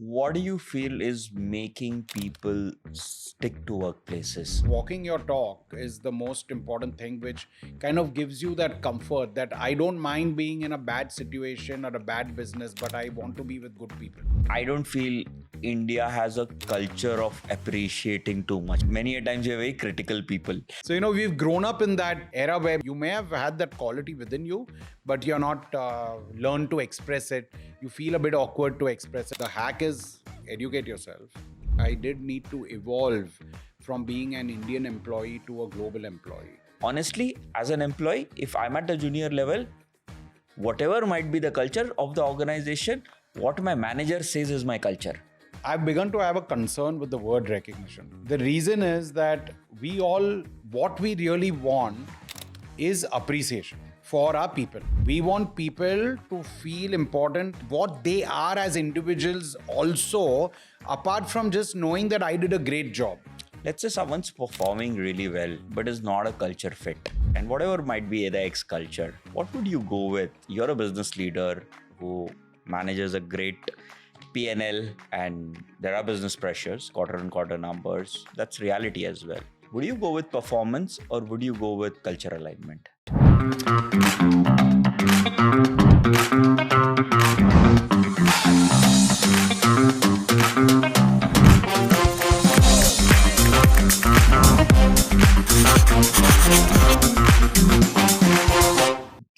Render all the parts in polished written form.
what do you feel is making people stick to workplaces? Walking your talk is the most important thing, which kind of gives you that comfort that I don't mind being in a bad situation or a bad business, but I want to be with good people. I don't feel India has a culture of appreciating too much. Many a times we are very critical people. So, we've grown up in that era where you may have had that quality within you, but you're not learned to express it. You feel a bit awkward to express it. The hack is educate yourself. I did need to evolve from being an Indian employee to a global employee. Honestly, as an employee, if I'm at the junior level, whatever might be the culture of the organization, what my manager says is my culture. I've begun to have a concern with the word recognition. The reason is that what we really want is appreciation for our people. We want people to feel important, what they are as individuals also, apart from just knowing that I did a great job. Let's say someone's performing really well, but is not a culture fit. And whatever might be the X culture, what would you go with? You're a business leader who manages a great P&L and there are business pressures, quarter-on-quarter numbers. That's reality as well. Would you go with performance or would you go with culture alignment?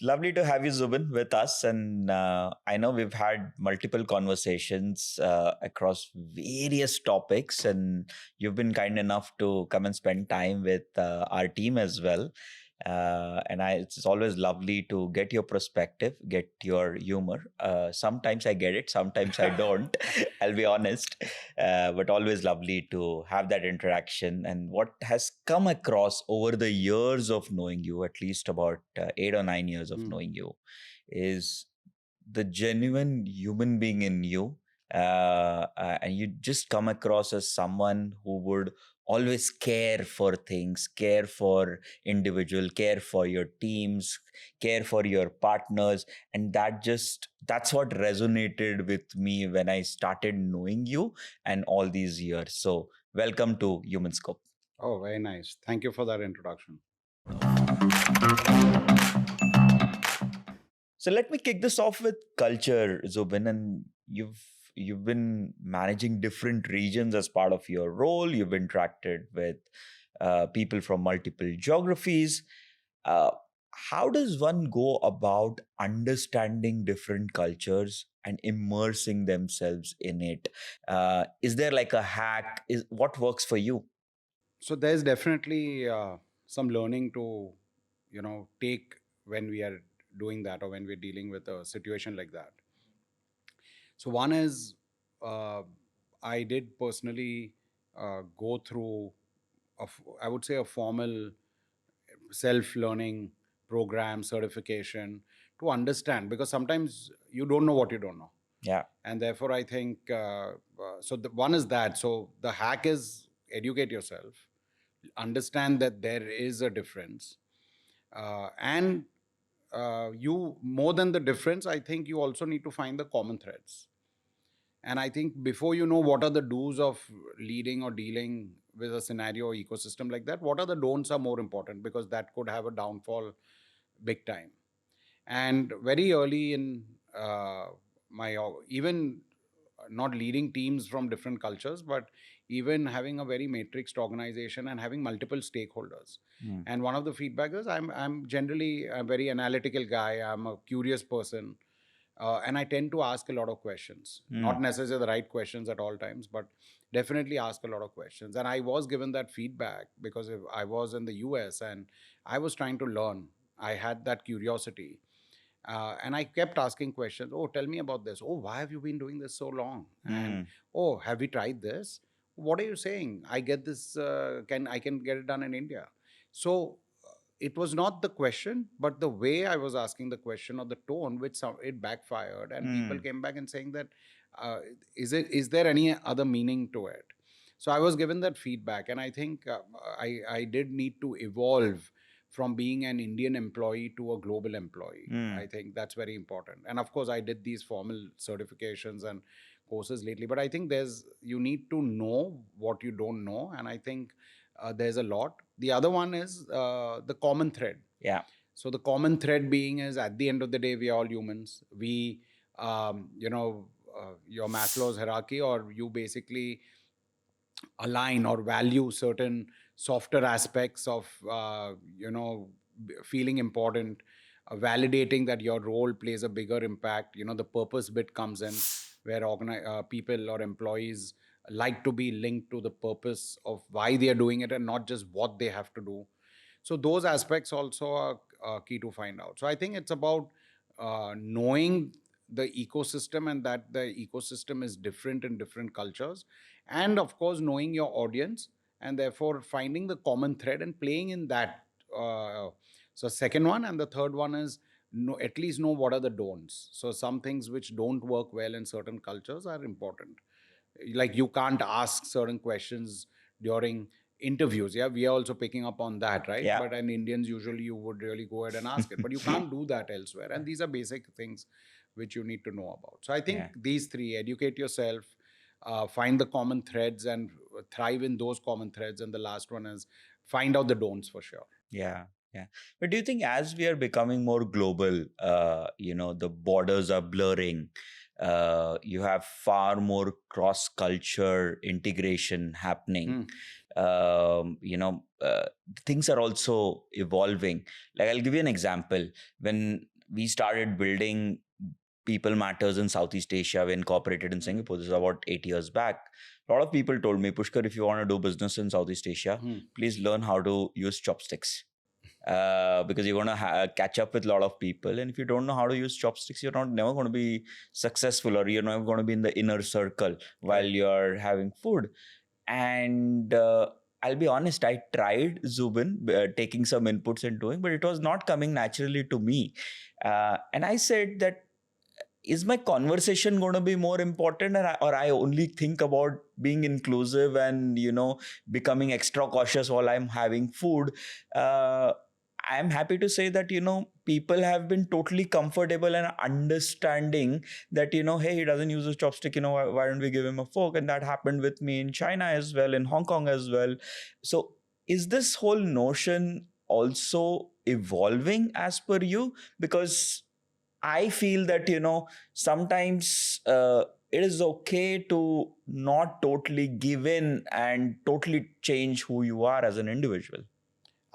Lovely to have you, Zubin, with us. And I know we've had multiple conversations across various topics, and you've been kind enough to come and spend time with our team as well. It's always lovely to get your perspective, get your humor. Sometimes I get it, sometimes I don't. I'll be honest, but always lovely to have that interaction. And what has come across over the years of knowing you, at least about 8 or 9 years of knowing you, is the genuine human being in you. And you just come across as someone who would always care for things, care for individual, care for your teams, care for your partners. And that's what resonated with me when I started knowing you and all these years. So welcome to Humanscope. Oh, very nice. Thank you for that introduction. So let me kick this off with culture, Zubin. And you've been managing different regions as part of your role. You've interacted with people from multiple geographies. Uh, how does one go about understanding different cultures and immersing themselves in it? Is there like a hack? Is what works for you? So there's definitely some learning to, take when we are doing that or when we're dealing with a situation like that. So one is, uh, I did personally go through, I would say, a formal self-learning program certification to understand, because sometimes you don't know what you don't know. Yeah. And therefore I think so the one is that, so the hack is educate yourself, understand that there is a difference, and you, more than the difference, I think you also need to find the common threads. And I think before you know what are the do's of leading or dealing with a scenario or ecosystem like that, what are the don'ts are more important, because that could have a downfall big time. And very early in my, even not leading teams from different cultures, but even having a very matrixed organization and having multiple stakeholders. Mm. And one of the feedback is I'm generally a very analytical guy. I'm a curious person. And I tend to ask a lot of questions, not necessarily the right questions at all times, but definitely ask a lot of questions. And I was given that feedback because if I was in the US and I was trying to learn. I had that curiosity. And I kept asking questions. Oh, tell me about this. Oh, why have you been doing this so long? And oh, have you tried this? What are you saying? I get this. I can get it done in India? So it was not the question, but the way I was asking the question or the tone, which it backfired, and people came back and saying that is there any other meaning to it? So I was given that feedback, and I think I did need to evolve from being an Indian employee to a global employee. I think that's very important. And of course, I did these formal certifications and courses lately, but I think you need to know what you don't know, and I think there's a lot. The other one is the common thread. Yeah. So the common thread being is, at the end of the day, we are all humans. We, your Maslow's hierarchy, or you basically align or value certain softer aspects of, feeling important, validating that your role plays a bigger impact. The purpose bit comes in, where people or employees like to be linked to the purpose of why they are doing it, and not just what they have to do. So those aspects also are key to find out. So I think it's about knowing the ecosystem, and that the ecosystem is different in different cultures, and of course knowing your audience, and therefore finding the common thread and playing in that. So second one, and the third one is, at least know what are the don'ts. So some things which don't work well in certain cultures are important. Like, you can't ask certain questions during interviews. Yeah, we are also picking up on that, right? Yeah. But in Indians, usually you would really go ahead and ask it, but you can't do that elsewhere. And these are basic things which you need to know about. So I think Yeah. these three: educate yourself, find the common threads, and thrive in those common threads. And the last one is, find out the don'ts for sure. Yeah, yeah. But do you think as we are becoming more global, the borders are blurring, you have far more cross-culture integration happening. Things are also evolving. Like, I'll give you an example. When we started building People Matters in Southeast Asia, we incorporated in Singapore. This is about 8 years back. A lot of people told me, Pushkar, if you want to do business in Southeast Asia, please learn how to use chopsticks. Because you're going to catch up with a lot of people. And if you don't know how to use chopsticks, you're never going to be successful, or you're never going to be in the inner circle while you're having food. And I'll be honest, I tried, Zubin, taking some inputs and doing, but it was not coming naturally to me. And I said that, is my conversation going to be more important, or I only think about being inclusive and, becoming extra cautious while I'm having food? I'm happy to say that, people have been totally comfortable and understanding that, hey, he doesn't use a chopstick, why don't we give him a fork? And that happened with me in China as well, in Hong Kong as well. So is this whole notion also evolving as per you? Because I feel that, sometimes it is okay to not totally give in and totally change who you are as an individual.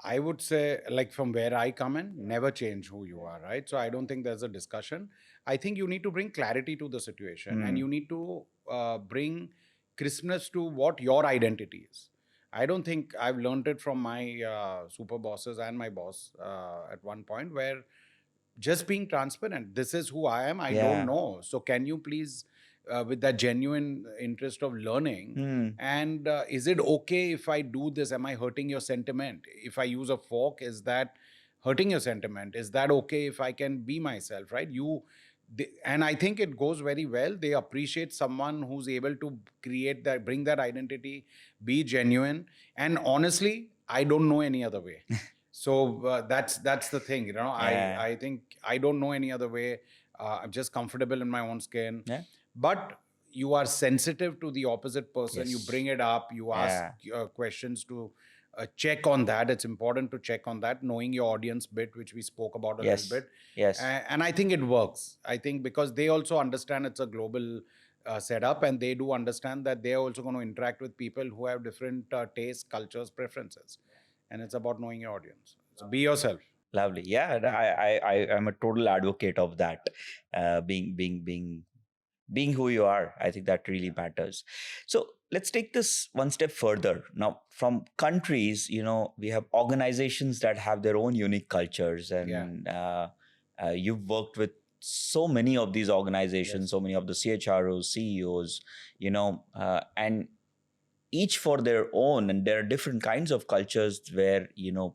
I would say, like, from where I come in, never change who you are, right? So I don't think there's a discussion. I think you need to bring clarity to the situation, and you need to bring crispness to what your identity is. I don't think I've learned it from my super bosses and my boss at one point, where just being transparent, this is who I am, I don't know. So can you please, with that genuine interest of learning, and is it okay if I do this? Am I hurting your sentiment? If I use a fork, is that hurting your sentiment? Is that okay if I can be myself, right? And I think it goes very well. They appreciate someone who's able to create that, bring that identity, be genuine. And honestly, I don't know any other way. So that's the thing, I think I don't know any other way. I'm just comfortable in my own skin. But you are sensitive to the opposite person. You bring it up, you ask questions to check on that. It's important to check on that, knowing your audience bit, which we spoke about a little bit. And I think it works. I think because they also understand it's a global setup, and they do understand that they're also going to interact with people who have different tastes, cultures, preferences. And it's about knowing your audience. So be yourself. Lovely. Yeah, I am a total advocate of that. Being who you are. I think that really matters. So let's take this one step further. Now, from countries, we have organizations that have their own unique cultures, and you've worked with so many of these organizations, so many of the CHROs, CEOs, and each for their own, and there are different kinds of cultures where,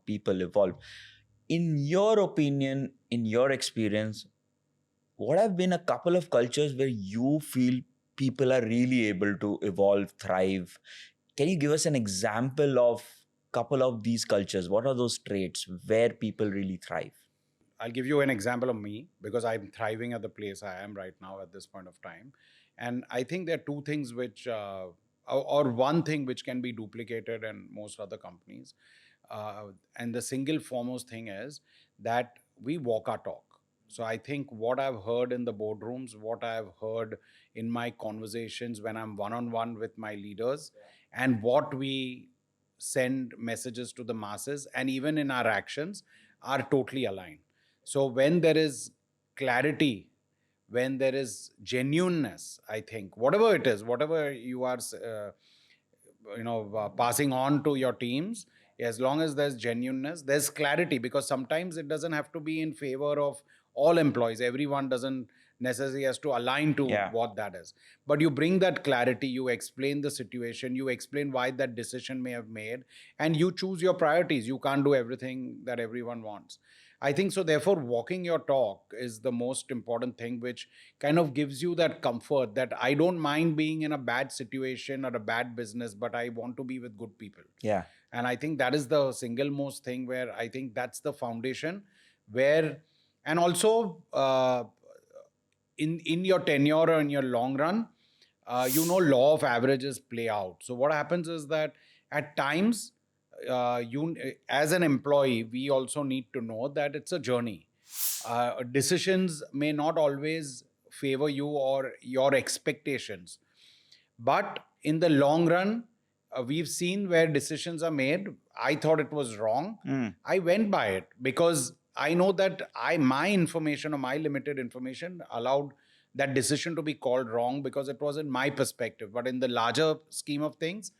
people evolve. In your opinion, in your experience, what have been a couple of cultures where you feel people are really able to evolve, thrive? Can you give us an example of couple of these cultures? What are those traits where people really thrive? I'll give you an example of me, because I'm thriving at the place I am right now at this point of time. And I think there are two things which, or one thing which can be duplicated in most other companies. And the single foremost thing is that we walk our talk. So I think what I've heard in the boardrooms, what I've heard in my conversations when I'm one-on-one with my leaders, and what we send messages to the masses, and even in our actions, are totally aligned. So when there is clarity, when there is genuineness, I think whatever it is, whatever you are passing on to your teams, as long as there's genuineness, there's clarity, because sometimes it doesn't have to be in favor of all employees. Everyone doesn't necessarily has to align to Yeah. what that is, but you bring that clarity, you explain the situation, you explain why that decision may have made, and you choose your priorities. You can't do everything that everyone wants, I think. So therefore, walking your talk is the most important thing, which kind of gives you that comfort that I don't mind being in a bad situation or a bad business, but I want to be with good people. Yeah. And I think that is the single most thing, where I think that's the foundation, where, and also in your tenure or in your long run, law of averages play out. So what happens is that at times, you as an employee, we also need to know that it's a journey. Decisions may not always favor you or your expectations, but in the long run, we've seen where decisions are made. I thought it was wrong. I went by it because I know that my information or my limited information allowed that decision to be called wrong because it was in my perspective. But in the larger scheme of things,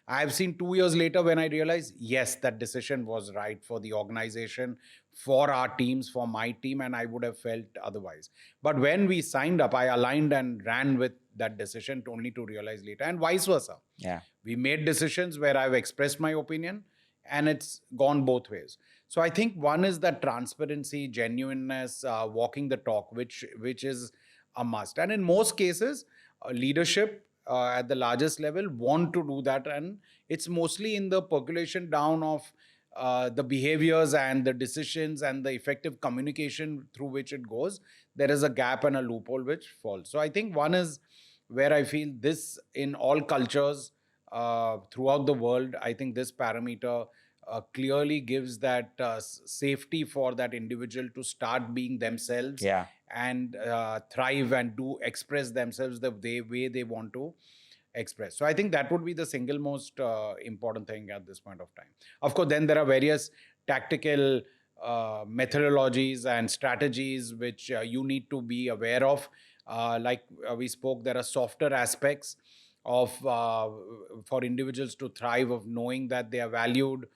I've seen 2 years later when I realized, yes, that decision was right for the organization, for our teams, for my team, and I would have felt otherwise. But when we signed up, I aligned and ran with that decision only to realize later, and vice versa. Yeah. We made decisions where I've expressed my opinion, and it's gone both ways. So I think one is that transparency, genuineness, walking the talk, which is a must. And in most cases, leadership at the largest level want to do that, and it's mostly in the percolation down of the behaviors and the decisions and the effective communication through which it goes. There is a gap and a loophole which falls. So I think one is where I feel this in all cultures throughout the world, I think this parameter clearly gives that safety for that individual to start being themselves. Yeah. And thrive and do express themselves the way they want to express. So I think that would be the single most important thing at this point of time. Of course, then there are various tactical methodologies and strategies which you need to be aware of. Like we spoke, there are softer aspects of for individuals to thrive, of knowing that they are valued,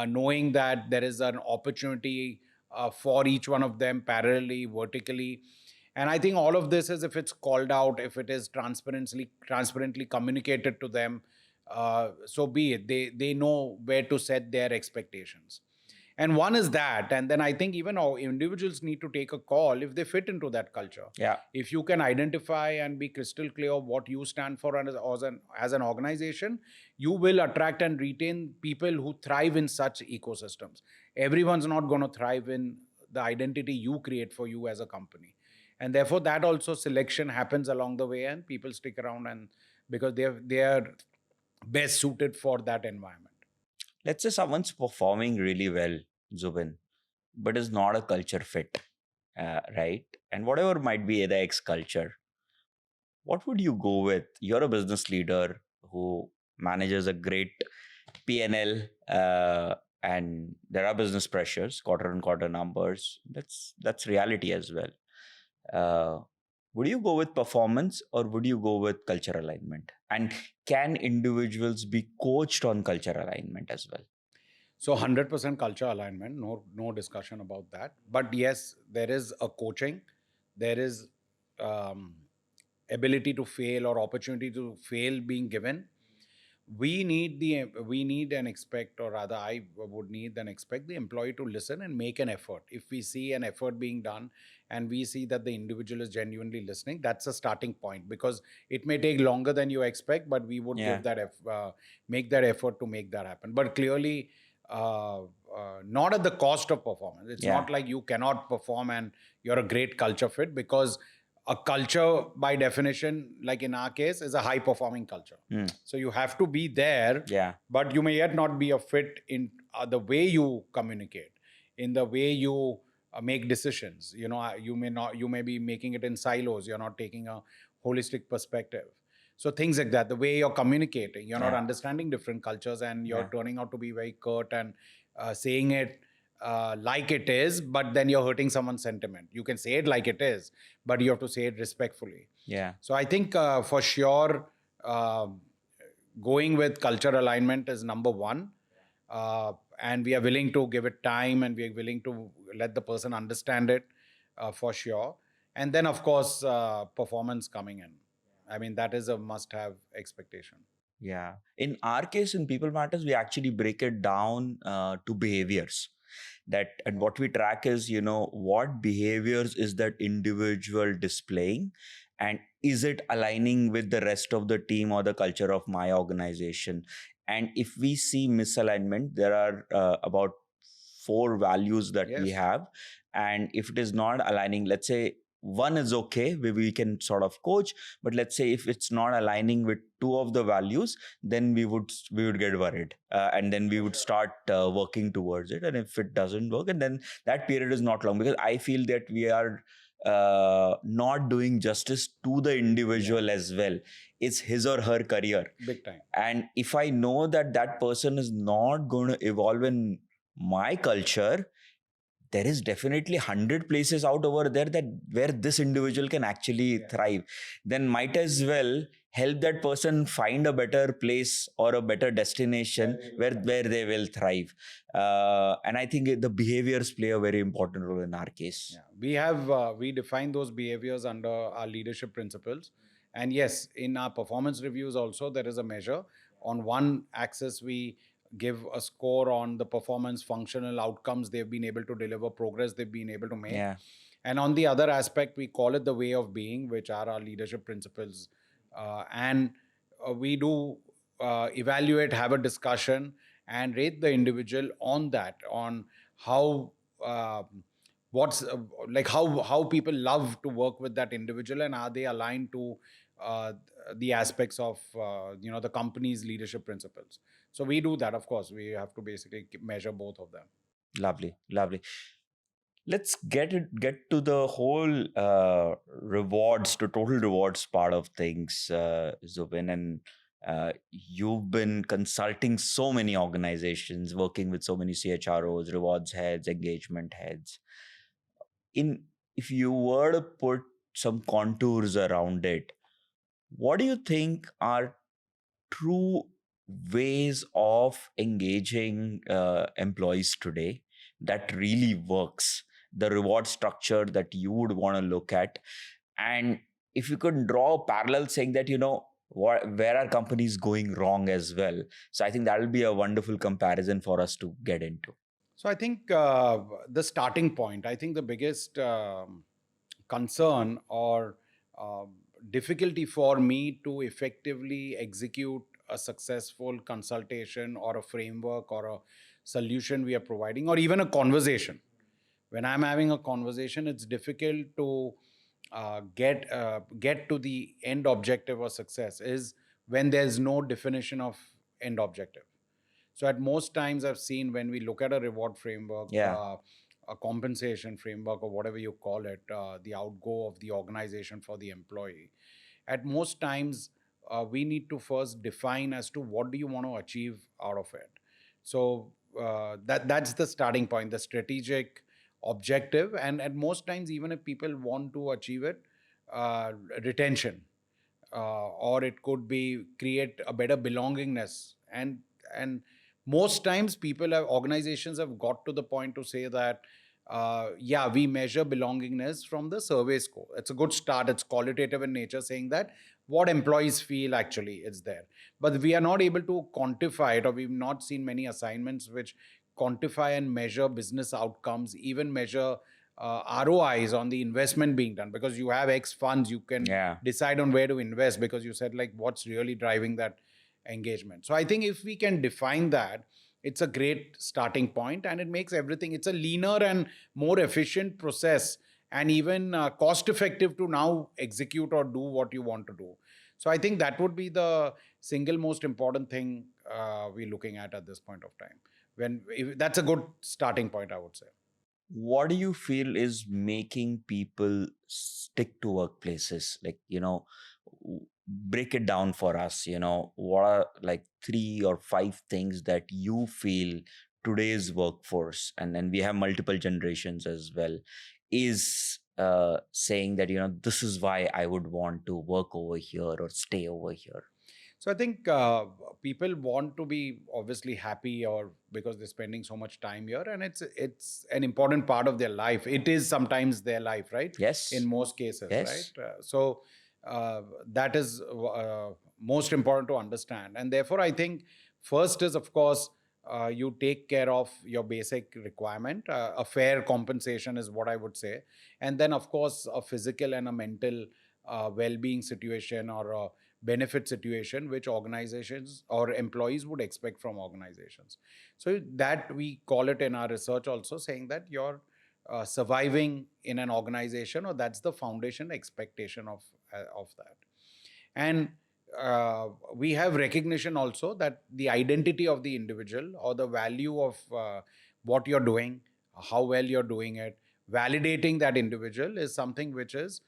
knowing that there is an opportunity for each one of them parallelly, vertically. And I think all of this is, if it's called out, if it is transparently communicated to them, so be it. They know where to set their expectations. And one is that, and then I think even our individuals need to take a call if they fit into that culture. Yeah. If you can identify and be crystal clear of what you stand for as an organization, you will attract and retain people who thrive in such ecosystems. Everyone's not going to thrive in the identity you create for you as a company. And therefore, that also selection happens along the way, and people stick around, and because they are best suited for that environment. Let's say someone's performing really well, Zubin, but is not a culture fit, right? And whatever might be the X culture, what would you go with? You're a business leader who manages a great P&L, and there are business pressures, quarter on quarter numbers. That's reality as well. Would you go with performance or would you go with culture alignment? And can individuals be coached on culture alignment as well? So 100% culture alignment, no discussion about that. But yes, there is a coaching, there is ability to fail or opportunity to fail being given. We need and expect, or rather I would need and expect the employee to listen and make an effort. If we see an effort being done and we see that the individual is genuinely listening, that's a starting point, because it may take longer than you expect, but we would give that make that effort to make that happen. But clearly not at the cost of performance. It's not like you cannot perform and you're a great culture fit, because a culture by definition, like in our case, is a high performing culture. So you have to be there, but you may yet not be a fit in the way you communicate, in the way you make decisions. You may be making it in silos. You're not taking a holistic perspective. So things like that, the way you're communicating, you're not understanding different cultures, and you're turning out to be very curt and saying it like it is, but then you're hurting someone's sentiment. You can say it like it is, but you have to say it respectfully. So I think for sure, going with culture alignment is number one. And we are willing to give it time, and we are willing to let the person understand it for sure. And then, of course, performance coming in. I mean, that is a must-have expectation. Yeah. In our case, in People Matters, we actually break it down to behaviors. And what we track is, what behaviors is that individual displaying, and is it aligning with the rest of the team or the culture of my organization? And if we see misalignment, there are about 4 values that we have. And if it is not aligning, let's say one is okay, we can sort of coach, but let's say if it's not aligning with 2 of the values, then we would get worried, and then we would start working towards it. And if it doesn't work, and then that period is not long, because I feel that we are not doing justice to the individual as well. It's his or her career, big time. And if I know that that person is not going to evolve in my culture, there is definitely 100 places out over there where this individual can actually thrive. Then might as well help that person find a better place or a better destination where they will thrive. And I think the behaviors play a very important role in our case. We define those behaviors under our leadership principles. And yes, in our performance reviews also, there is a measure. On one axis, we give a score on the performance, functional outcomes they've been able to deliver, progress they've been able to make. And on the other aspect, we call it the way of being, which are our leadership principles. And we do evaluate, have a discussion, and rate the individual on that, on how how people love to work with that individual, and are they aligned to the aspects of the company's leadership principles. So we do that. Of course, we have to basically measure both of them. Lovely. Let's get to the whole total rewards part of things, Zubin. And you've been consulting so many organizations, working with so many CHROs, rewards heads, engagement heads. If you were to put some contours around it, what do you think are true ways of engaging employees today that really works? The reward structure that you would want to look at, and if you could draw a parallel saying that where are companies going wrong as well. So I think that will be a wonderful comparison for us to get into. So I think the starting point, I think the biggest concern or difficulty for me to effectively execute a successful consultation or a framework or a solution we are providing, or even a conversation. When I'm having a conversation, it's difficult to get to the end objective or success, is when there's no definition of end objective. So at most times I've seen, when we look at a reward framework, a compensation framework, or whatever you call it, the outgo of the organization for the employee, at most times we need to first define as to what do you want to achieve out of it. So that's the starting point, the strategic objective. And at most times, even if people want to achieve it, retention, or it could be create a better belongingness. And most times organizations have got to the point to say that we measure belongingness from the survey score. It's a good start. It's qualitative in nature, saying that what employees feel actually is there. But we are not able to quantify it, or we've not seen many assignments which quantify and measure business outcomes, even measure ROIs on the investment being done. Because you have X funds, you can decide on where to invest, because you said what's really driving that engagement. So I think if we can define that, it's a great starting point, and it makes everything, it's a leaner and more efficient process and even cost effective to now execute or do what you want to do. So I think that would be the single most important thing we're looking at this point of time. That's a good starting point, I would say. What do you feel is making people stick to workplaces? Like, break it down for us. What are like 3 or 5 things that you feel today's workforce, and then we have multiple generations as well, is saying that, this is why I would want to work over here or stay over here. So I think people want to be obviously happy, or because they're spending so much time here, and it's an important part of their life. It is sometimes their life, right? In Yes. most cases, right? Yes. That is most important to understand, and therefore I think first is, of course, you take care of your basic requirement. A fair compensation is what I would say, and then of course a physical and a mental well-being situation, or a benefit situation which organizations or employees would expect from organizations. So that we call it in our research also, saying that you're surviving in an organization, or that's the foundation expectation of that. And we have recognition also that the identity of the individual, or the value of what you're doing, how well you're doing it, validating that individual is something which is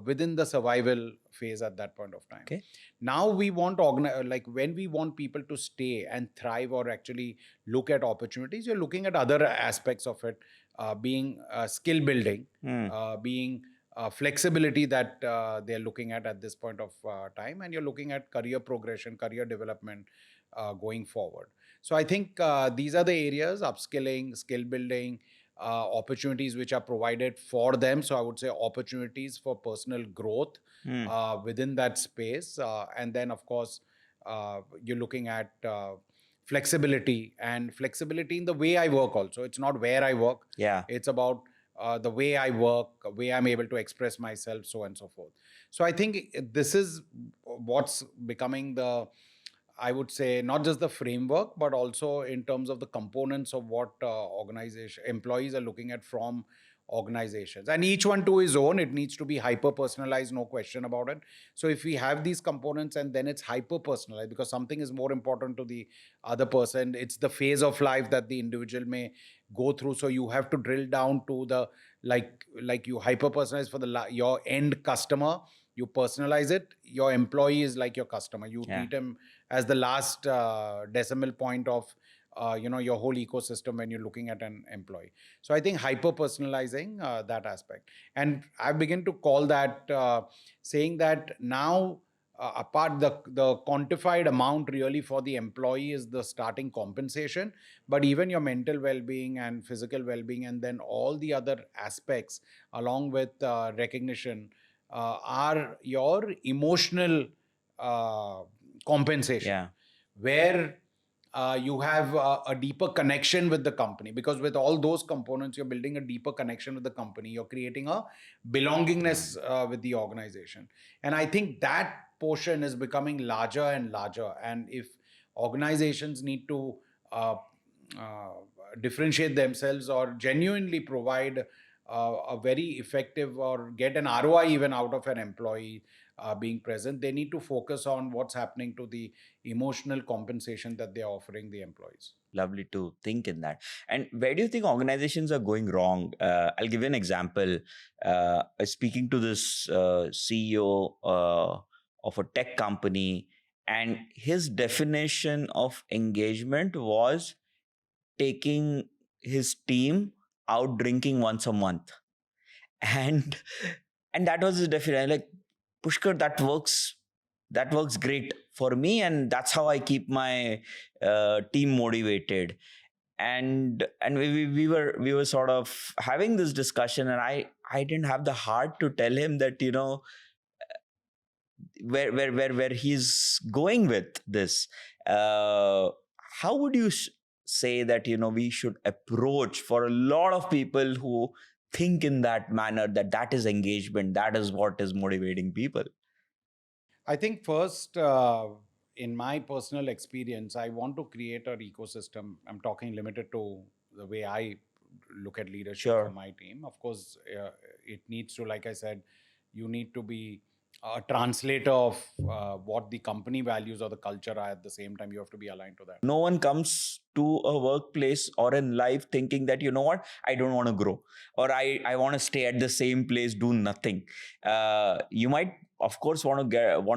within the survival phase at that point of time. Okay. Now we want like when we want people to stay and thrive, or actually look at opportunities, you're looking at other aspects of it, being skill building, being flexibility that they're looking at this point of time, and you're looking at career progression, career development going forward. So I think these are the areas: upskilling, skill building, opportunities which are provided for them. So I would say opportunities for personal growth within that space. And then, of course, you're looking at flexibility, and flexibility in the way I work also. It's not where I work. Yeah. It's about the way I work, the way I'm able to express myself, so on and so forth. So I think this is what's becoming the, I would say, not just the framework, but also in terms of the components of what organization employees are looking at from organizations, and each one to his own. It needs to be hyper personalized, no question about it. So if we have these components, and then it's hyper personalized, because something is more important to the other person, it's the phase of life that the individual may go through. So you have to drill down to the, like you hyper personalize for your end customer, you personalize it. Your employee is like your customer, you treat him as the last decimal point of your whole ecosystem when you're looking at an employee. So I think hyper personalizing that aspect, and I begin to call that saying that now, apart the quantified amount really for the employee is the starting compensation, but even your mental well-being and physical well-being, and then all the other aspects along with recognition are your emotional uh, compensation, where you have a deeper connection with the company, because with all those components you're building a deeper connection with the company, you're creating a belongingness with the organization. And I think that portion is becoming larger and larger, and if organizations need to uh, uh, differentiate themselves, or genuinely provide a very effective, or get an ROI even out of an employee being present, they need to focus on what's happening to the emotional compensation that they're offering the employees. Lovely to think in that. And where do you think organizations are going wrong? I'll give you an example. I was speaking to this CEO of a tech company, and his definition of engagement was taking his team out drinking once a month. And and that was his definition. Like, Pushkar, that works great for me, and that's how I keep my team motivated. And we were sort of having this discussion, and I didn't have the heart to tell him that, where he's going with this. How would you say that, we should approach, for a lot of people who think in that manner, that is engagement, that is what is motivating people? I think first, in my personal experience, I want to create an ecosystem. I'm talking limited to the way I look at leadership Sure. for my team. Of course, it needs to, like I said, you need to be a translator of what the company values or the culture are. At the same time, you have to be aligned to that. No one comes to a workplace or in life thinking that, you know what, I don't want to grow, or I want to stay at the same place, do nothing. You might, of course, want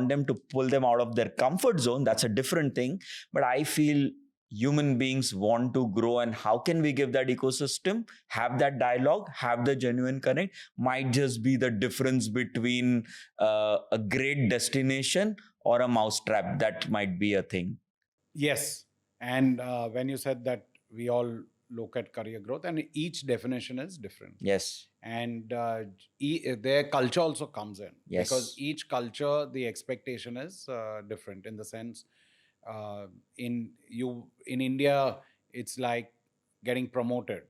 them to pull them out of their comfort zone. That's a different thing. But I feel human beings want to grow, and how can we give that ecosystem, have that dialogue, have the genuine connect, might just be the difference between a great destination or a mousetrap. That might be a thing. Yes. And when you said that we all look at career growth, and each definition is different. Yes. And their culture also comes in. Yes. Because each culture, the expectation is different, in the sense, in India, it's like getting promoted.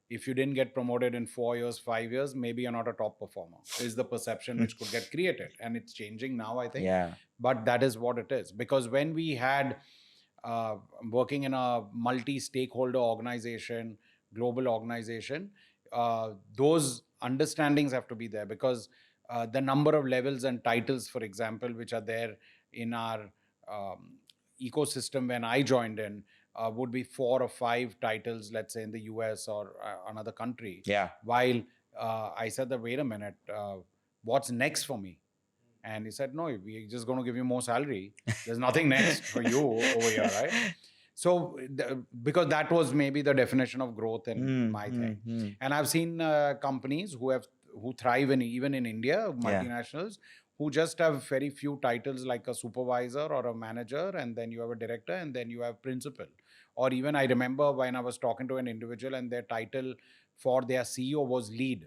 If you didn't get promoted in 4 years, 5 years, maybe you're not a top performer, is the perception which could get created. And it's changing now, I think. Yeah. But that is what it is. Because when we had working in a multi-stakeholder organization, global organization, those understandings have to be there. Because the number of levels and titles, for example, which are there in our ecosystem when I joined in, would be 4 or 5 titles, let's say in the US or another country. Yeah. While I said that, wait a minute, what's next for me? And he said, no, we're just going to give you more salary. There's nothing next for you over here, right? So, because that was maybe the definition of growth in my thing. And I've seen companies who thrive even in India, multinationals, who just have very few titles, like a supervisor or a manager, and then you have a director, and then you have principal. Or even I remember when I was talking to an individual, and their title for their CEO was lead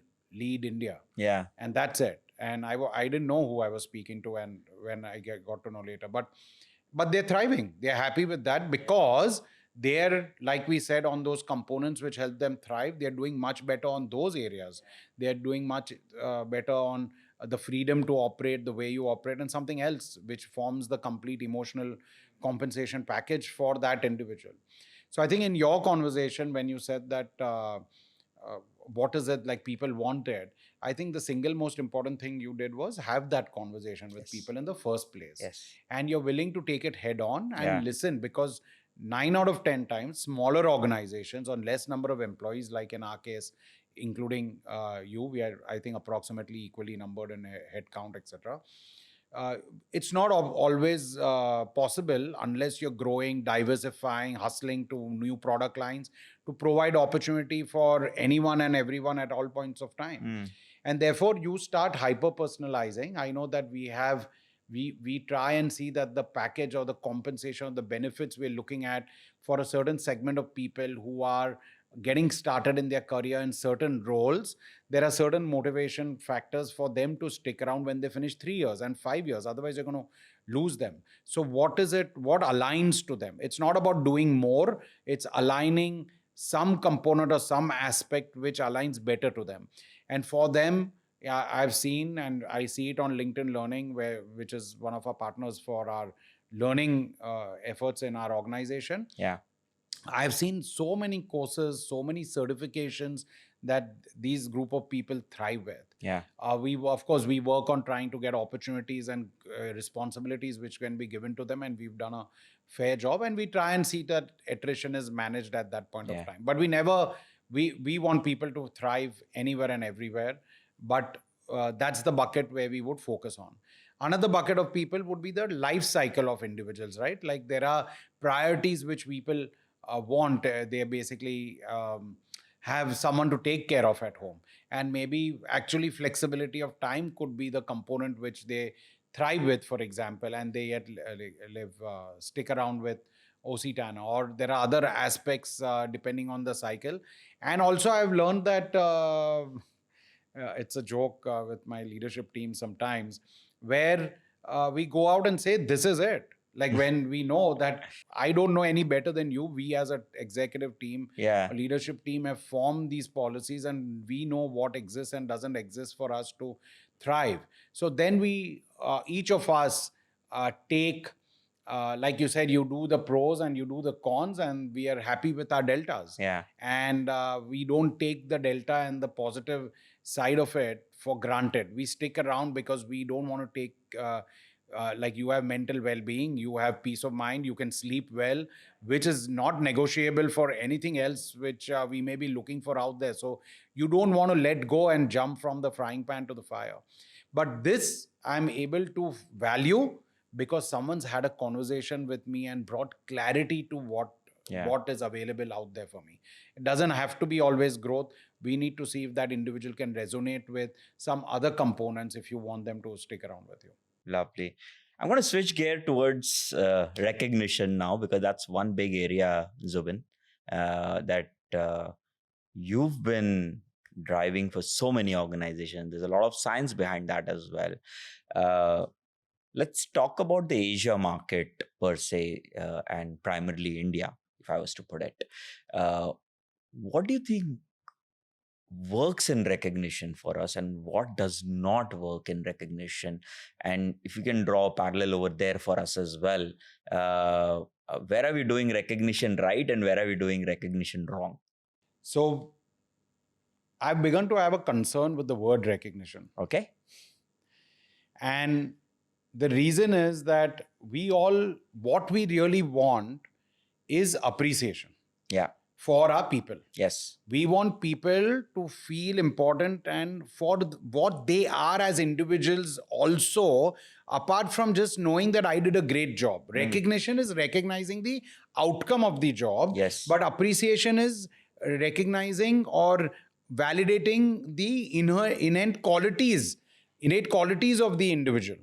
India. Yeah. And that's it. And I didn't know who I was speaking to, and when I got to know later. But they're thriving. They're happy with that, because they're, like we said, on those components which help them thrive. They're doing much better on those areas. They're doing much better on the freedom to operate the way you operate, and something else which forms the complete emotional compensation package for that individual. So I think in your conversation, when you said that, what is it like people wanted, I think the single most important thing you did was have that conversation with people in the first place. Yes. And you're willing to take it head on and Yeah. listen, because 9 out of 10 times, smaller organizations on less number of employees, like in our case, including you, we are, I think, approximately equally numbered in head count, etc. It's not always possible, unless you're growing, diversifying, hustling to new product lines, to provide opportunity for anyone and everyone at all points of time. And therefore, you start hyper-personalizing. I know that we try and see that the package or the compensation or the benefits we're looking at for a certain segment of people who are getting started in their career in certain roles, there are certain motivation factors for them to stick around when they finish 3 years and 5 years. Otherwise, you're going to lose them. So what aligns to them? It's not about doing more. It's aligning some component or some aspect which aligns better to them. And for them, yeah, I've seen, and I see it on LinkedIn Learning, which is one of our partners for our learning efforts in our organization. Yeah. I've seen so many courses, so many certifications that these group of people thrive with. Yeah. We work on trying to get opportunities and responsibilities which can be given to them, and we've done a fair job. And we try and see that attrition is managed at that point of time. But we want people to thrive anywhere and everywhere. But that's the bucket where we would focus on. Another bucket of people would be the life cycle of individuals, right? Like, there are priorities which people want. They basically have someone to take care of at home. And maybe actually flexibility of time could be the component which they thrive with, for example, and they yet stick around with OC Tanner. Or there are other aspects depending on the cycle. And also, I've learned that it's a joke with my leadership team sometimes, where we go out and say, this is it. Like, when we know that I don't know any better than you, we as an executive team, a leadership team, have formed these policies, and we know what exists and doesn't exist for us to thrive. So then we, each of us, take like you said, you do the pros and you do the cons, and we are happy with our deltas. Yeah. And we don't take the delta and the positive side of it for granted. We stick around because we don't want to take, like, you have mental well-being, you have peace of mind, you can sleep well, which is not negotiable for anything else which we may be looking for out there. So you don't want to let go and jump from the frying pan to the fire. But this I'm able to value because someone's had a conversation with me and brought clarity to what is available out there for me. It doesn't have to be always growth. We need to see if that individual can resonate with some other components if you want them to stick around with you. Lovely. I'm going to switch gear towards recognition now, because that's one big area, Zubin, that you've been driving for so many organizations. There's a lot of science behind that as well. Let's talk about the Asia market per se, and primarily India, if I was to put it. What do you think works in recognition for us, and what does not work in recognition? And if you can draw a parallel over there for us as well, where are we doing recognition right and where are we doing recognition wrong? So I've begun to have a concern with the word recognition. Okay. And the reason is that what we really want is appreciation. Yeah. For our people. Yes. We want people to feel important and for what they are as individuals also, apart from just knowing that I did a great job. Recognition is recognizing the outcome of the job. Yes. But appreciation is recognizing or validating the innate qualities of the individual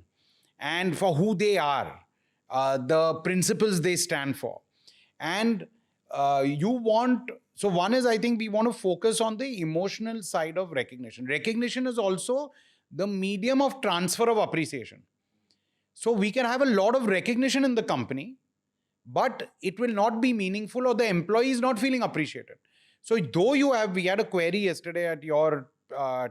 and for who they are, the principles they stand for. And so one is, I think we want to focus on the emotional side of recognition. Recognition is also the medium of transfer of appreciation. So we can have a lot of recognition in the company, but it will not be meaningful or the employee is not feeling appreciated. So though we had a query yesterday at your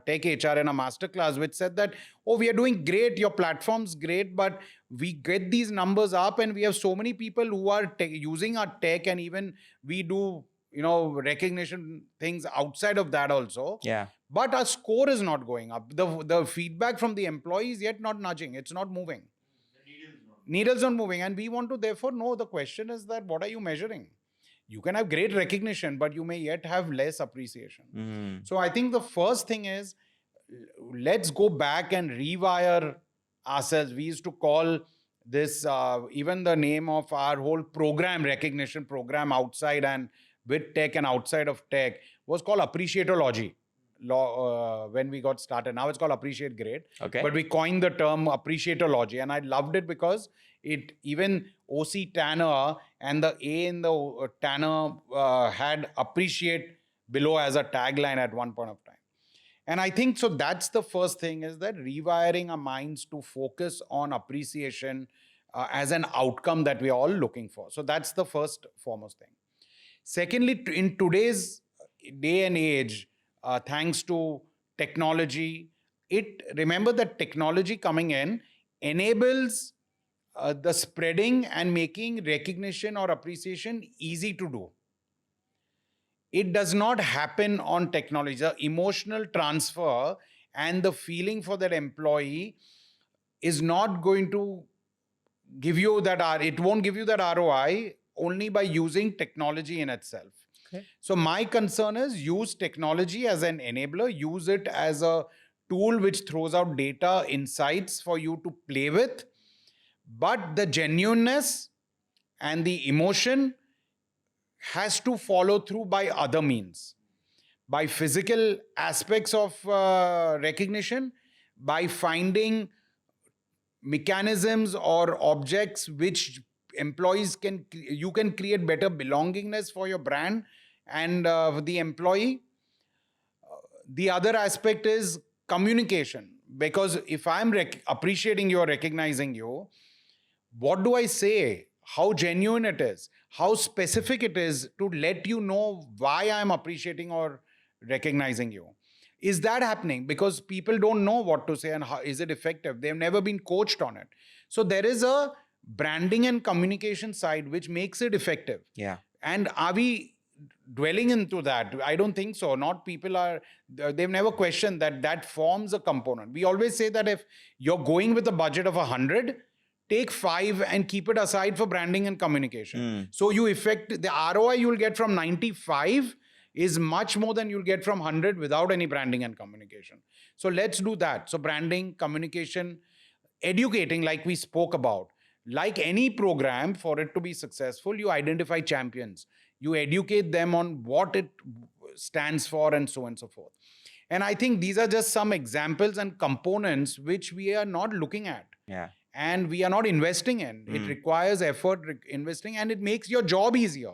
Tech HR in a masterclass which said that, oh, we are doing great, your platform's great, but we get these numbers up and we have so many people who are using our tech, and even we do, recognition things outside of that also. Yeah. But our score is not going up. The feedback from the employees yet not nudging. It's not moving. Needle's not moving. And we want to therefore know, the question is that what are you measuring? You can have great recognition, but you may yet have less appreciation. So I think the first thing is, let's go back and rewire ourselves. We used to call this, even the name of our whole program, recognition program outside and with tech and outside of tech, was called appreciatology when we got started. Now it's called Appreciate Great. Okay. But we coined the term appreciatology, and I loved it because even O.C. Tanner and the A in the Tanner had appreciate below as a tagline at one point of time. And I think, so that's the first thing, is that rewiring our minds to focus on appreciation as an outcome that we are all looking for. So that's the first foremost thing. Secondly, in today's day and age, thanks to technology, remember that technology coming in enables the spreading and making recognition or appreciation easy to do. It does not happen on technology. The emotional transfer and the feeling for that employee is not going to give you that, it won't give you that ROI only by using technology in itself. Okay. So my concern is, use technology as an enabler, use it as a tool which throws out data, insights for you to play with. But the genuineness and the emotion has to follow through by other means, by physical aspects of recognition, by finding mechanisms or objects which you can create better belongingness for your brand and the employee. The other aspect is communication, because if I'm appreciating you or recognizing you, what do I say? How genuine it is, how specific it is to let you know why I'm appreciating or recognizing you. Is that happening? Because people don't know what to say and how is it effective. They've never been coached on it. So there is a branding and communication side which makes it effective. Yeah. And are we dwelling into that? I don't think so. Not people are, they've never questioned that forms a component. We always say that if you're going with a budget of 100, take 5 and keep it aside for branding and communication. So you effect the ROI you'll get from 95 is much more than you'll get from 100 without any branding and communication. So let's do that. So branding, communication, educating, like we spoke about. Like any program, for it to be successful, you identify champions. You educate them on what it stands for and so on and so forth. And I think these are just some examples and components which we are not looking at. Yeah. And we are not investing in. It requires effort, investing, and it makes your job easier.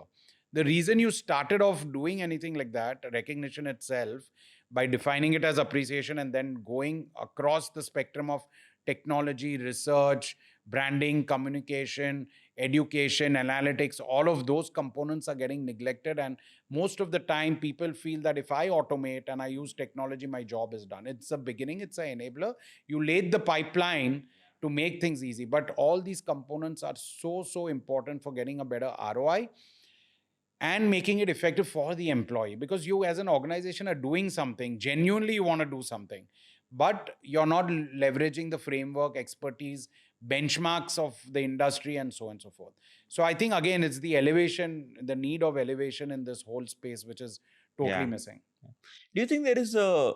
The reason you started off doing anything like that, recognition itself, by defining it as appreciation and then going across the spectrum of technology, research, branding, communication, education, analytics, all of those components are getting neglected. And most of the time, people feel that if I automate and I use technology, my job is done. It's a beginning, it's an enabler. You laid the pipeline to make things easy. But all these components are so important for getting a better ROI and making it effective for the employee. Because you as an organization are doing something, genuinely you want to do something, but you're not leveraging the framework, expertise, benchmarks of the industry and so on and so forth. So I think, again, it's the elevation, the need of elevation in this whole space, which is totally missing. Do you think there is a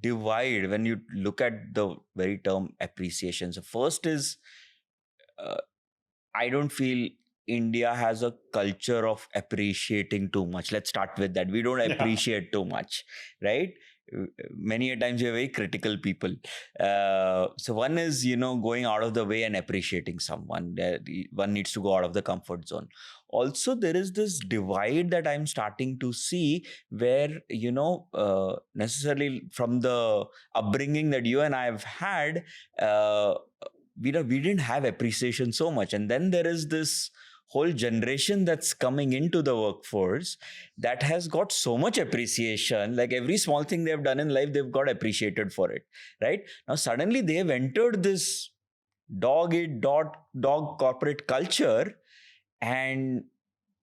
divide when you look at the very term appreciation? So first is, I don't feel India has a culture of appreciating too much. Let's start with that. We don't appreciate too much, right? Many a times we're very critical people. So one is, going out of the way and appreciating someone. One needs to go out of the comfort zone. Also, there is this divide that I'm starting to see where, necessarily from the upbringing that you and I have had, we didn't have appreciation so much. And then there is this whole generation that's coming into the workforce that has got so much appreciation. Like every small thing they've done in life, they've got appreciated for it, right? Now, suddenly they've entered this dog corporate culture, and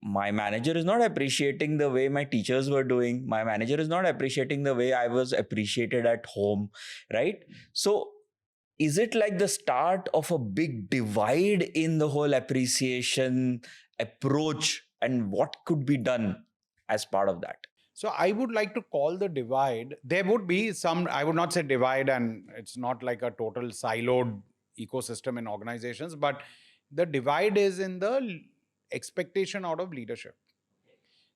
my manager is not appreciating the way my teachers were doing. My manager is not appreciating the way I was appreciated at home, right? So is it like the start of a big divide in the whole appreciation approach, and what could be done as part of that? So I would like to call the divide. There would be some, I would not say divide, and it's not like a total siloed ecosystem in organizations, but the divide is in the expectation out of leadership.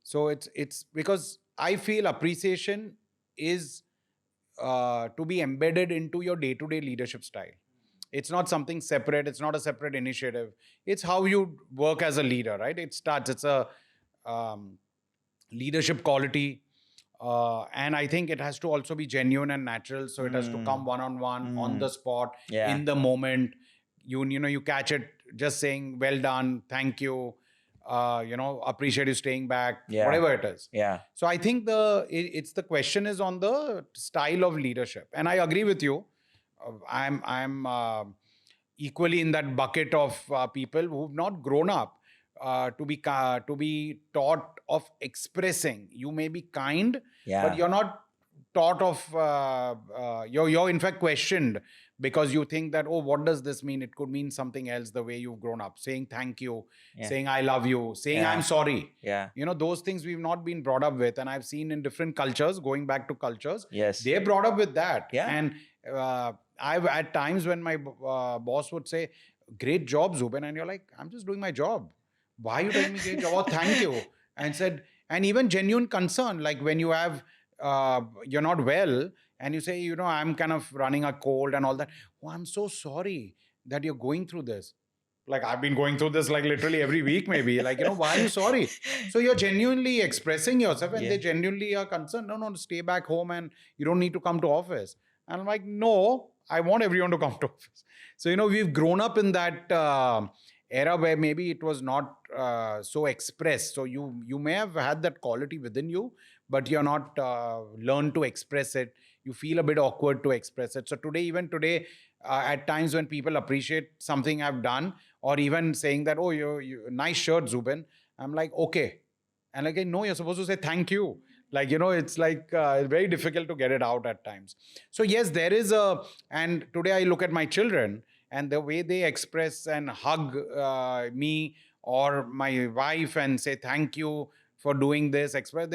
So it's because I feel appreciation is to be embedded into your day-to-day leadership style. It's not something separate. It's not a separate initiative. It's how you work as a leader, right? It's a leadership quality. And I think it has to also be genuine and natural. So it has to come one-on-one, on the spot, in the moment. You catch it just saying, well done, thank you, appreciate you staying back, whatever it is. Yeah. So I think it's the question is on the style of leadership. And I agree with you. I'm equally in that bucket of people who've not grown up to be taught of expressing. You may be kind, but you're not taught of, you're in fact questioned because you think that, oh, what does this mean? It could mean something else the way you've grown up. Saying thank you, saying I love you, saying I'm sorry. Yeah. Those things we've not been brought up with. And I've seen in different cultures, going back to cultures, Yes. they're brought up with that. Yeah. And I've at times when my boss would say, great job, Zubin. And you're like, I'm just doing my job. Why are you telling me great job? Oh, thank you. And even genuine concern, like when you have, you're not well, and you say, I'm kind of running a cold and all that. Oh, I'm so sorry that you're going through this. Like, I've been going through this like literally every week, maybe. Like, why are you sorry? So you're genuinely expressing yourself, and they genuinely are concerned. No, stay back home and you don't need to come to office. And I'm like, no, I want everyone to come to office. So, we've grown up in that era where maybe it was not so expressed. So you may have had that quality within you, but you're not learned to express it. You feel a bit awkward to express it. So even today, at times when people appreciate something I've done or even saying that, oh, you nice shirt, Zubin. I'm like, okay. And like, no, you're supposed to say thank you. Like, it's like very difficult to get it out at times. So yes, there is and today I look at my children and the way they express and hug me or my wife and say thank you for doing this, express,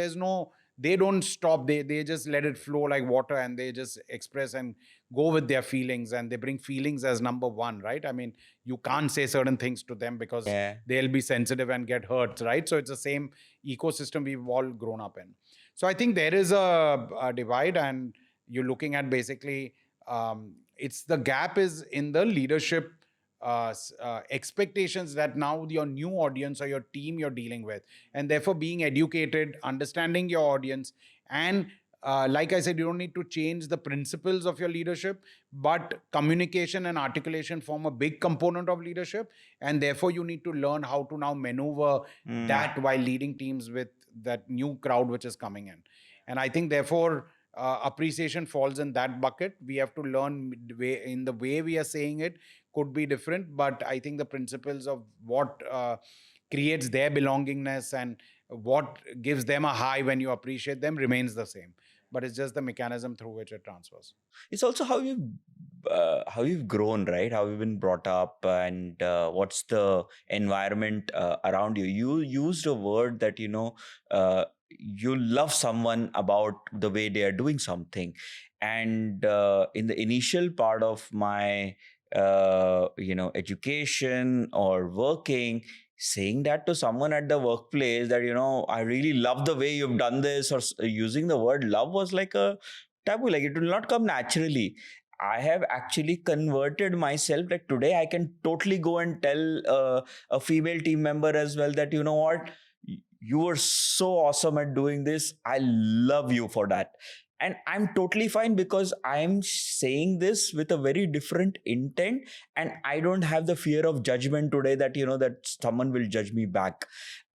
they don't stop. They just let it flow like water, and they just express and go with their feelings, and they bring feelings as number one, right? I mean, you can't say certain things to them because Yeah. they'll be sensitive and get hurt, right? So it's the same ecosystem we've all grown up in. So I think there is a divide, and you're looking at basically it's the gap is in the leadership expectations that now your new audience or your team you're dealing with, and therefore being educated, understanding your audience, and like I said, you don't need to change the principles of your leadership, but communication and articulation form a big component of leadership, and therefore you need to learn how to now maneuver that while leading teams with that new crowd which is coming in. And I think therefore appreciation falls in that bucket. We have to learn in the way we are saying it could be different, but I think the principles of what creates their belongingness and what gives them a high when you appreciate them remains the same, but it's just the mechanism through which it transfers. It's also how you've grown, right? How you've been brought up, and what's the environment around you. You used a word that you love someone about the way they are doing something, and in the initial part of my education or working, saying that to someone at the workplace that I really love the way you've done this, or using the word love was like a taboo. Like, it will not come naturally. I have actually converted myself. Like, today I can totally go and tell a female team member as well that, you know what, you were so awesome at doing this, I love you for that. And I'm totally fine, because I'm saying this with a very different intent, and I don't have the fear of judgment today that that someone will judge me back.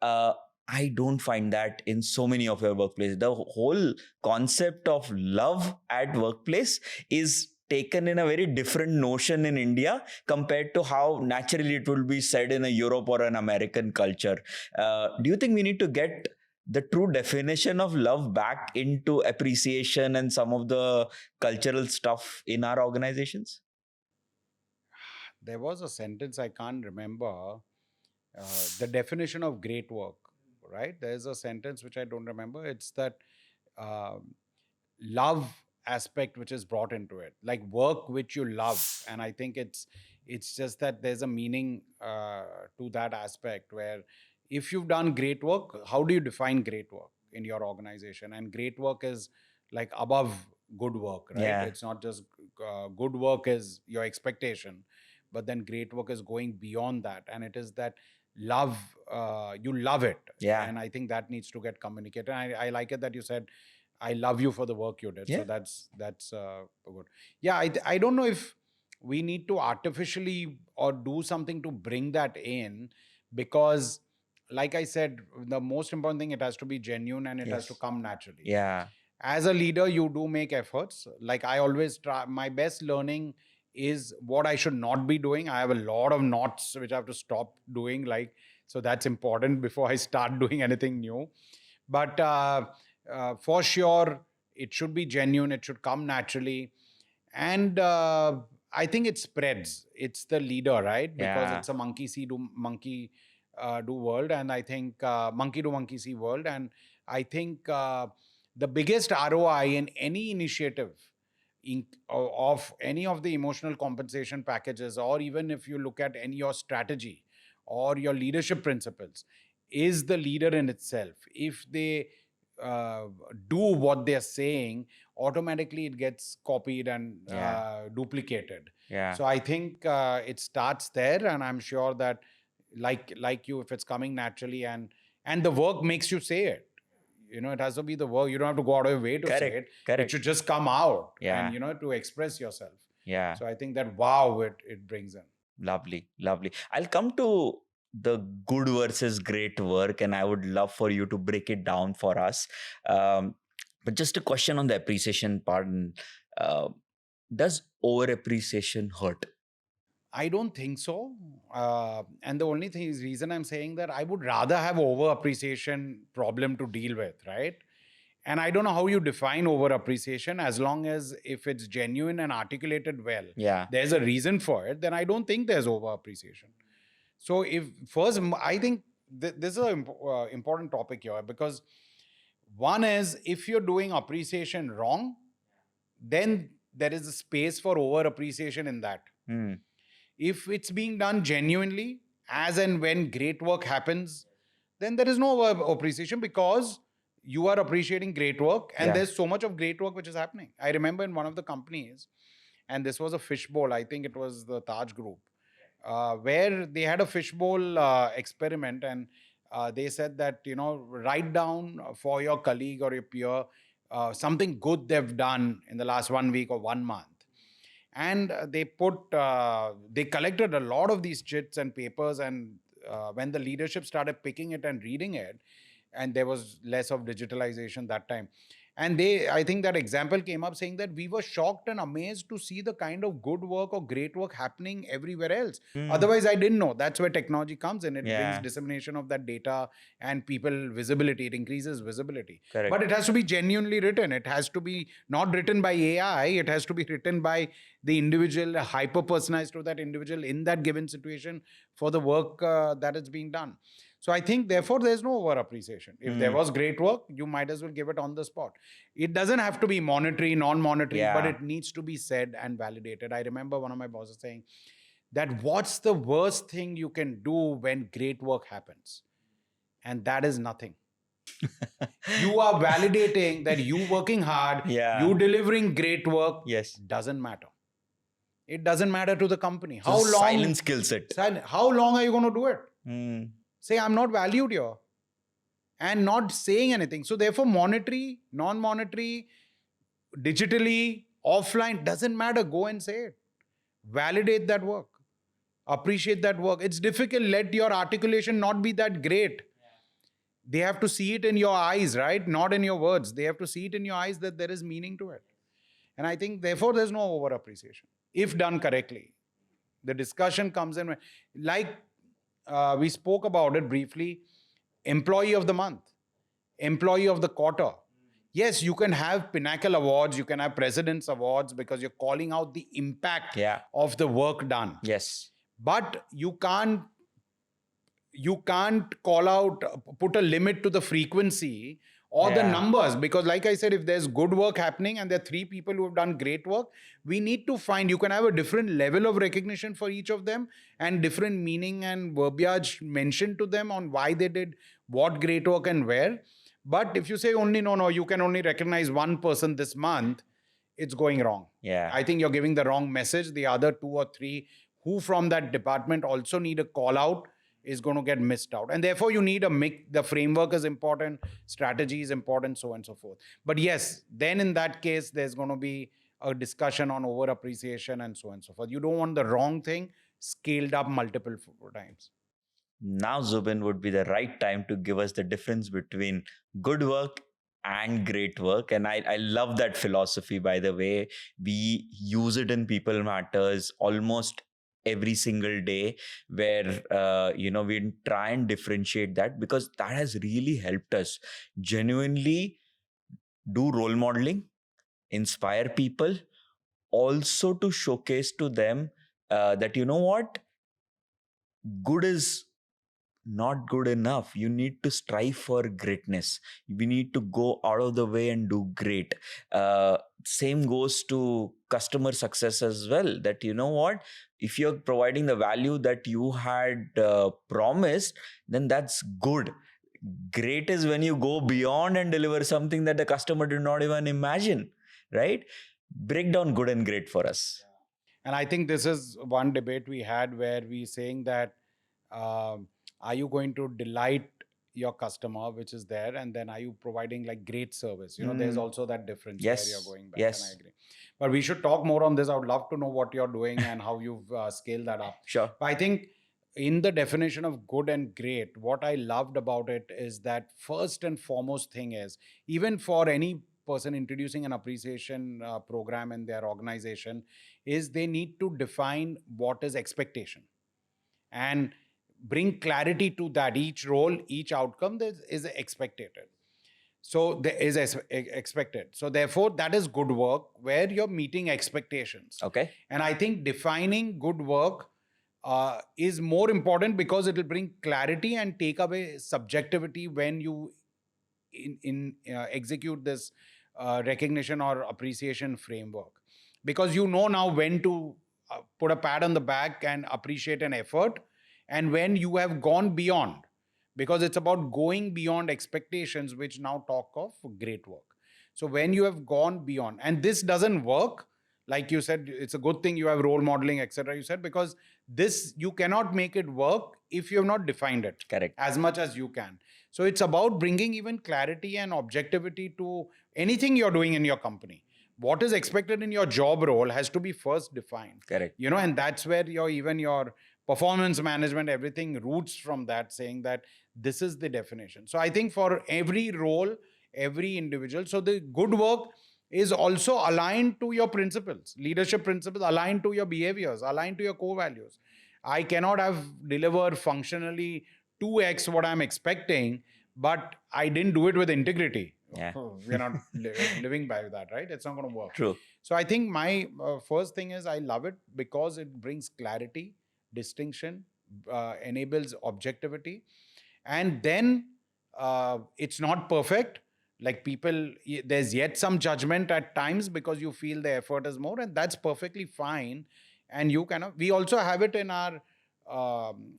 I don't find that in so many of your workplaces. The whole concept of love at workplace is taken in a very different notion in India compared to how naturally it will be said in a Europe or an American culture. Do you think we need to get the true definition of love back into appreciation and some of the cultural stuff in our organizations? There was a sentence I can't remember, the definition of great work, right? There's a sentence which I don't remember. It's that um love aspect which is brought into it, like work which you love. And I think it's just that there's a meaning to that aspect, where if you've done great work, how do you define great work in your organization? And great work is like above good work, right? Yeah. It's not just good work is your expectation, but then great work is going beyond that, and it is that love, you love it. Yeah. And I think that needs to get communicated. I like it that you said I love you for the work you did. Yeah. So that's good. Yeah, I don't know if we need to artificially or do something to bring that in, because like I said, the most important thing, it has to be genuine and it has to Yes. come naturally. Yeah. As a leader, you do make efforts. Like I always try, my best learning is what I should not be doing. I have a lot of knots which I have to stop doing. Like, so that's important before I start doing anything new. But for sure, it should be genuine. It should come naturally, and I think it spreads. It's the leader, right? Because Yeah. it's a monkey see do monkey do world, and I think monkey do monkey see world, and I think the biggest ROI in any initiative of any of the emotional compensation packages, or even if you look at any your strategy or your leadership principles, is the leader in itself. If they uh, do what they're saying, automatically it gets copied and Yeah. duplicated. Yeah. So I think it starts there, and I'm sure that like you, if it's coming naturally, and the work makes you say it, it has to be the work. You don't have to go out of your way to say Correct. it. It Correct. should just come out, Yeah. and to express yourself. Yeah. So I think that wow, it brings in. Lovely. Lovely. I'll come to the good versus great work, and I would love for you to break it down for us. But just a question on the appreciation part. Uh, does over appreciation hurt? I don't think so. And the only thing is reason I'm saying that I would rather have over appreciation problem to deal with, right? And I don't know how you define over appreciation. As long as if it's genuine and articulated well, Yeah. there's a reason for it, then I don't think there's over appreciation. So if first, I think this is an important topic here, because one is, if you're doing appreciation wrong, then there is a space for over appreciation in that. Mm. If it's being done genuinely, as and when great work happens, then there is no over appreciation, because you are appreciating great work, and Yeah. there's so much of great work which is happening. I remember in one of the companies, and this was a fishbowl, I think it was the Taj Group, where they had a fishbowl experiment, and they said that, write down for your colleague or your peer something good they've done in the last 1 week or 1 month. And they collected a lot of these chits and papers, and when the leadership started picking it and reading it, and there was less of digitalization that time, and I think that example came up saying that we were shocked and amazed to see the kind of good work or great work happening everywhere else. Otherwise, I didn't know. That's where technology comes in. It brings Yeah. dissemination of that data and people visibility. It increases visibility. Correct. But it has to be genuinely written. It has to be not written by AI. It has to be written by the individual, hyper personalized to that individual in that given situation for the work that is being done. So I think, therefore, there's no over appreciation. If there was great work, you might as well give it on the spot. It doesn't have to be monetary, non-monetary, but Yeah. it needs to be said and validated. I remember one of my bosses saying that, what's the worst thing you can do when great work happens? And that is nothing. You are validating that you working hard, Yeah. you delivering great work. Yes. Doesn't matter. It doesn't matter to the company. So How long? silent skill set. How long are you going to do it? Mm. Say, I'm not valued here, and not saying anything. So therefore, monetary, non-monetary, digitally, offline, doesn't matter. Go and say it. Validate that work. Appreciate that work. It's difficult. Let your articulation not be that great. They have to see it in your eyes, right? Not in your words. They have to see it in your eyes that there is meaning to it. And I think, therefore, there's no over appreciation if done correctly. The discussion comes in, like we spoke about it briefly, employee of the month, employee of the quarter. Yes, you can have Pinnacle Awards, you can have President's Awards, because you're calling out the impact Yeah. of the work done. Yes. But you can't call out, put a limit to the frequency or the Yeah. numbers, because like I said, if there's good work happening and there are 3 people who have done great work, we need to find, you can have a different level of recognition for each of them, and different meaning and verbiage mentioned to them on why they did what great work and where. But if you say only, no, you can only recognize one person this month, it's going wrong. Yeah. I think you're giving the wrong message. The other 2 or 3 who from that department also need a call out is going to get missed out. And therefore, you need a mix. The framework is important, strategy is important, so on and so forth. But yes, then in that case, there's going to be a discussion on over appreciation and so on and so forth. You don't want the wrong thing scaled up multiple times. Now, Zubin, would be the right time to give us the difference between good work and great work. And I love that philosophy, by the way. We use it in People Matters almost every single day, where we try and differentiate that, because that has really helped us genuinely do role modeling, inspire people, also to showcase to them that, what, good is not good enough. You need to strive for greatness. We need to go out of the way and do great. Same goes to customer success as well, that, what, if you're providing the value that you had promised, then that's good. Great is when you go beyond and deliver something that the customer did not even imagine, right? Break down good and great for us. And I think this is one debate we had, where we saying that, are you going to delight your customer, which is there, and then are you providing like great service? There's also that difference. Yes. Where you're going back. Yes. And I agree. But we should talk more on this. I would love to know what you're doing and how you've scaled that up. Sure. But I think in the definition of good and great, what I loved about it is that first and foremost thing is, even for any person introducing an appreciation program in their organization is they need to define what is expectation and bring clarity to that. Each role, each outcome is expected. So there is expected. So therefore, that is good work where you're meeting expectations. Okay. And I think defining good work is more important because it will bring clarity and take away subjectivity when you execute this recognition or appreciation framework, because you know now when to put a pat on the back and appreciate an effort, and when you have gone beyond, because it's about going beyond expectations, which now talk of great work. So when you have gone beyond, and this doesn't work, like you said, it's a good thing you have role modeling, etc. You said, because this, you cannot make it work if you have not defined it. Correct. As much as you can. So it's about bringing even clarity and objectivity to anything you're doing in your company. What is expected in your job role has to be first defined. Correct. And that's where your performance management, everything roots from that, saying that this is the definition. So I think for every role, every individual, so the good work is also aligned to your principles, leadership principles, aligned to your behaviors, aligned to your core values. I cannot have delivered functionally 2x what I'm expecting, but I didn't do it with integrity. Yeah. We're not living by that, right? It's not going to work. True. So I think my first thing is I love it because it brings clarity, distinction, enables objectivity. And then it's not perfect. Like people, there's yet some judgment at times because you feel the effort is more, and that's perfectly fine. And we also have it in our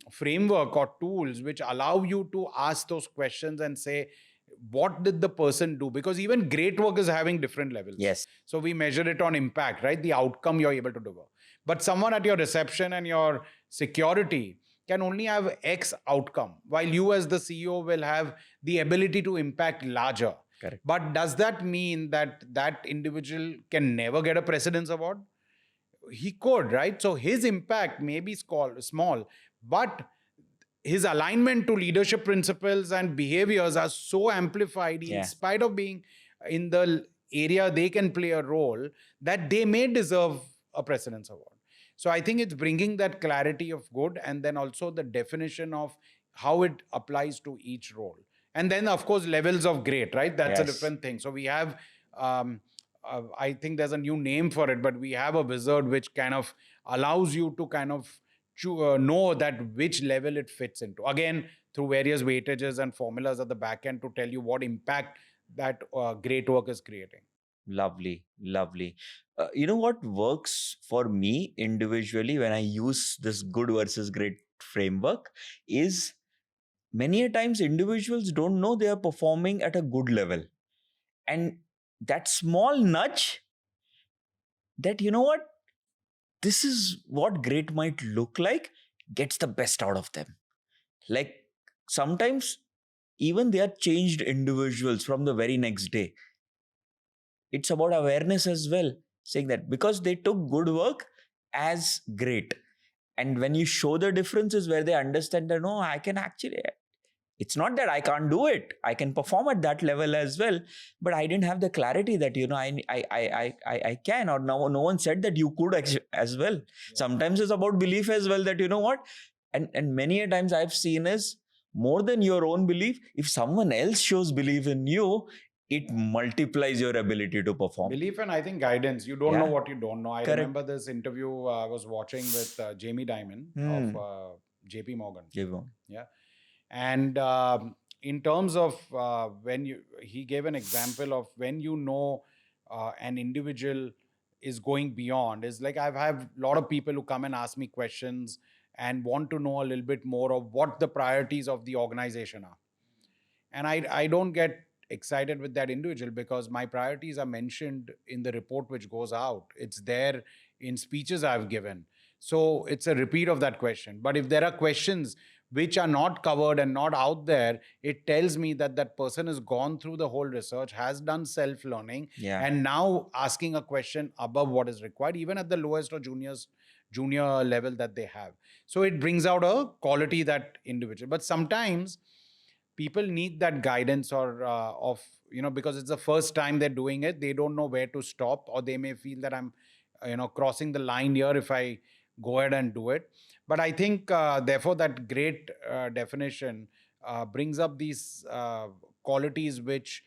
framework or tools which allow you to ask those questions and say, what did the person do? Because even great work is having different levels. Yes. So we measure it on impact, right? The outcome you're able to deliver. But someone at your reception and your security can only have X outcome, while you as the CEO will have the ability to impact larger. Correct. But does that mean that that individual can never get a precedence award? He could, right? So his impact may be small, but his alignment to leadership principles and behaviors are so amplified in spite of being in the area they can play a role, that they may deserve a precedence award. So I think it's bringing that clarity of good, and then also the definition of how it applies to each role. And then, of course, levels of great, right? That's a different thing. So we have, I think there's a new name for it, but we have a wizard which kind of allows you to kind of know that which level it fits into. Again, through various weightages and formulas at the back end to tell you what impact that great work is creating. Lovely. You know what works for me individually when I use this good versus great framework is many a times individuals don't know they are performing at a good level. And that small nudge that, you know what, this is what great might look like, gets the best out of them. Like sometimes even they are changed individuals from the very next day. It's about awareness as well, saying that because they took good work as great. And when you show the differences where they understand that, no, I can actually, it's not that I can't do it. I can perform at that level as well, but I didn't have the clarity that, I can, or no one said that you could as well. Yeah. Sometimes it's about belief as well, that, you know what, and many a times I've seen is more than your own belief. If someone else shows belief in you, it multiplies your ability to perform. Belief and I think guidance. You don't know what you don't know. I remember this interview I was watching with Jamie Dimon of JP Morgan. Yeah. And in terms of he gave an example of when you know an individual is going beyond, is like I've had a lot of people who come and ask me questions and want to know a little bit more of what the priorities of the organization are. And I don't get excited with that individual because my priorities are mentioned in the report which goes out. It's there in speeches I've given. So it's a repeat of that question. But if there are questions which are not covered and not out there, it tells me that that person has gone through the whole research, has done self-learning, and now asking a question above what is required, even at the lowest or junior level that they have. So it brings out a quality that individual. But sometimes people need that guidance or of, because it's the first time they're doing it, they don't know where to stop, or they may feel that I'm crossing the line here if I go ahead and do it. But I think therefore that great definition brings up these qualities which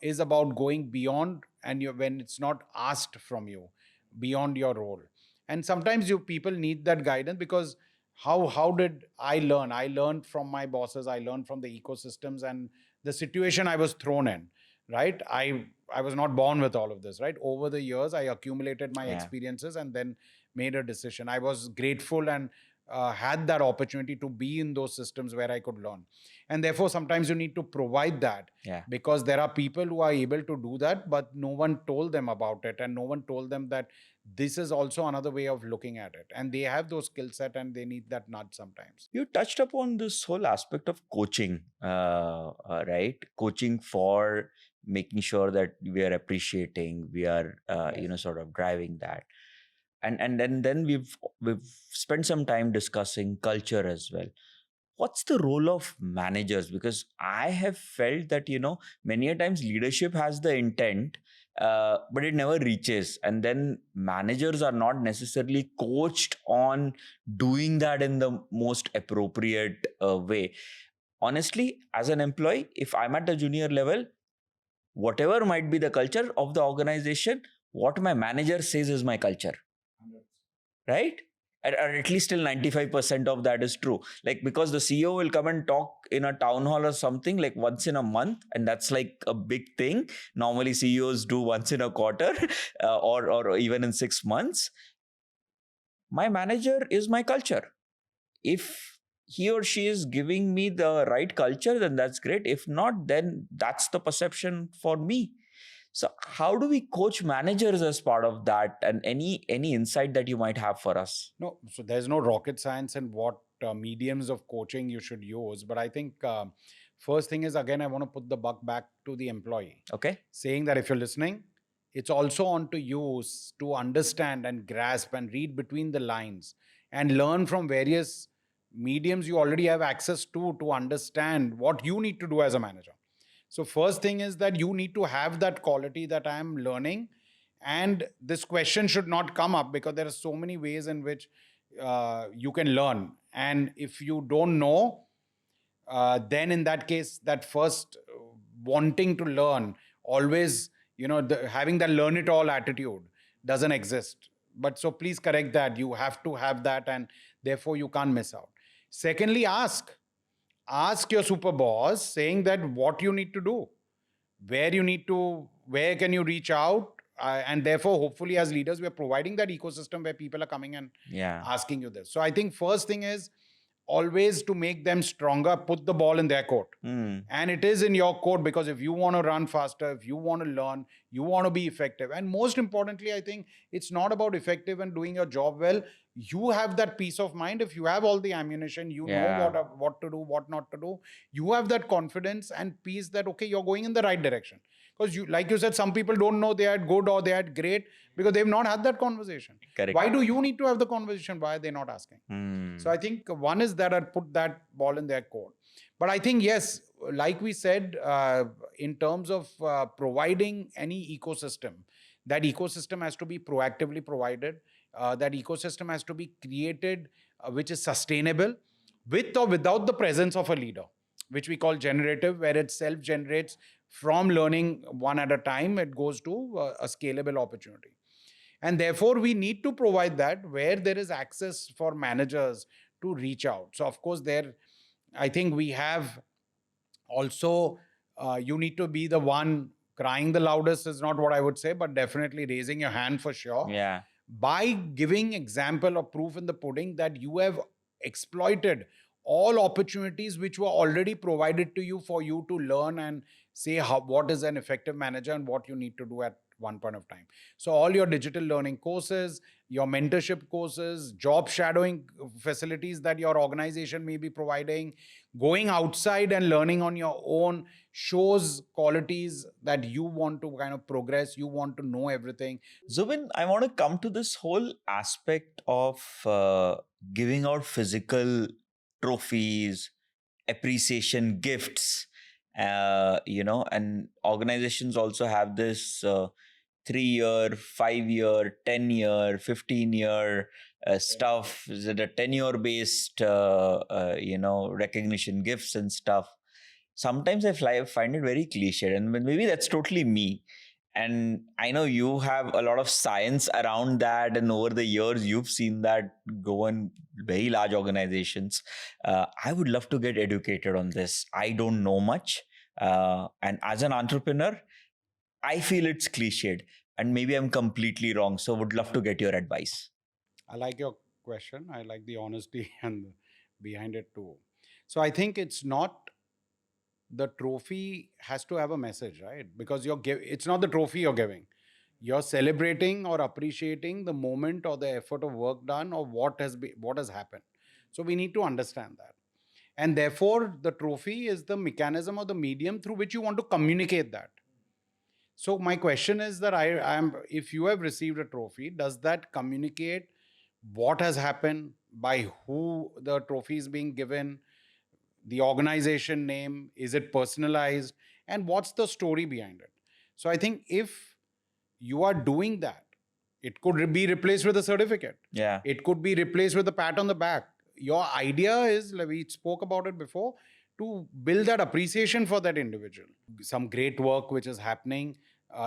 is about going beyond, and when it's not asked from you, beyond your role. And sometimes you people need that guidance, because how did I learn? I learned from my bosses, I learned from the ecosystems and the situation I was thrown in, right? I was not born with all of this, right? Over the years I accumulated my Yeah. experiences and then made a decision. I was grateful and had that opportunity to be in those systems where I could learn. And therefore sometimes you need to provide that, Yeah. because there are people who are able to do that, but no one told them about it, and no one told them that this is also another way of looking at it, and they have those skill set and they need that nudge sometimes. You touched upon this whole aspect of coaching, right? Coaching for making sure that we are appreciating, we are, Yes. sort of driving that, and then we've spent some time discussing culture as well. What's the role of managers? Because I have felt that many a times leadership has the intent, but it never reaches, and then managers are not necessarily coached on doing that in the most appropriate way. Honestly, as an employee, if I'm at a junior level, whatever might be the culture of the organization, what my manager says is my culture, right? Or at least till 95% of that is true. Like, because the CEO will come and talk in a town hall or something like once in a month, and that's like a big thing. Normally CEOs do once in a quarter, or even in 6 months. My manager is my culture. If he or she is giving me the right culture, then that's great. If not, then that's the perception for me. So how do we coach managers as part of that, and any insight that you might have for us? No, so there's no rocket science in what mediums of coaching you should use. But I think first thing is, again, I want to put the buck back to the employee, Okay. saying that if you're listening, it's also on to you to understand and grasp and read between the lines and learn from various mediums you already have access to understand what you need to do as a manager. So first thing is that you need to have that quality that I am learning, and this question should not come up, because there are so many ways in which you can learn. And if you don't know, then in that case, that first wanting to learn, always, having that learn it all attitude doesn't exist. But so please correct that. You have to have that, and therefore you can't miss out. Secondly, ask your super boss, saying that what you need to do, where can you reach out, and therefore hopefully as leaders we are providing that ecosystem where people are coming and Yeah. asking you this. So I think first thing is always to make them stronger, put the ball in their court. Mm. And it is in your court, because if you want to run faster, if you want to learn, you want to be effective. And most importantly, I think it's not about effective and doing your job well. You have that peace of mind. If you have all the ammunition, you know Yeah. what to do, what not to do. You have that confidence and peace that, okay, you're going in the right direction. Because you, like you said, some people don't know they are good or they are great because they've not had that conversation. Correct. Why do you need to have the conversation? Why are they not asking? Mm. So I think one is that I'd put that ball in their court. But I think, yes, like we said, in terms of providing any ecosystem, that ecosystem has to be proactively provided. That ecosystem has to be created, which is sustainable, with or without the presence of a leader, which we call generative, where it self generates from learning one at a time. It goes to a scalable opportunity. And therefore, we need to provide that where there is access for managers to reach out. So, of course, there, I think we have also, you need to be the one crying the loudest, is not what I would say, but definitely raising your hand for sure. Yeah. By giving example or proof in the pudding that you have exploited all opportunities which were already provided to you for you to learn and say what is an effective manager and what you need to do at one point of time. So all your digital learning courses, your mentorship courses, job shadowing facilities that your organization may be providing, going outside and learning on your own shows qualities that you want to kind of progress, you want to know everything. Zubin, I want to come to this whole aspect of giving out physical trophies, appreciation gifts, and organizations also have this 3-year, 5-year, 10-year, 15-year stuff. Is it a tenure based, recognition gifts and stuff? Sometimes I find it very cliche, and maybe that's totally me. And I know you have a lot of science around that, and over the years, you've seen that go in very large organizations. I would love to get educated on this. I don't know much. And as an entrepreneur, I feel it's cliched, and maybe I'm completely wrong. So, would love to get your advice. I like your question. I like the honesty and behind it too. So I think it's not the trophy has to have a message, right? Because it's not the trophy you're giving. You're celebrating or appreciating the moment or the effort of work done or what has happened. So we need to understand that. And therefore, the trophy is the mechanism or the medium through which you want to communicate that. So my question is that if you have received a trophy, does that communicate what has happened, by who the trophy is being given, the organization name, is it personalized, and what's the story behind it? So I think if you are doing that, it could be replaced with a certificate. Yeah. It could be replaced with a pat on the back. Your idea is, like we spoke about it before, to build that appreciation for that individual. Some great work which is happening,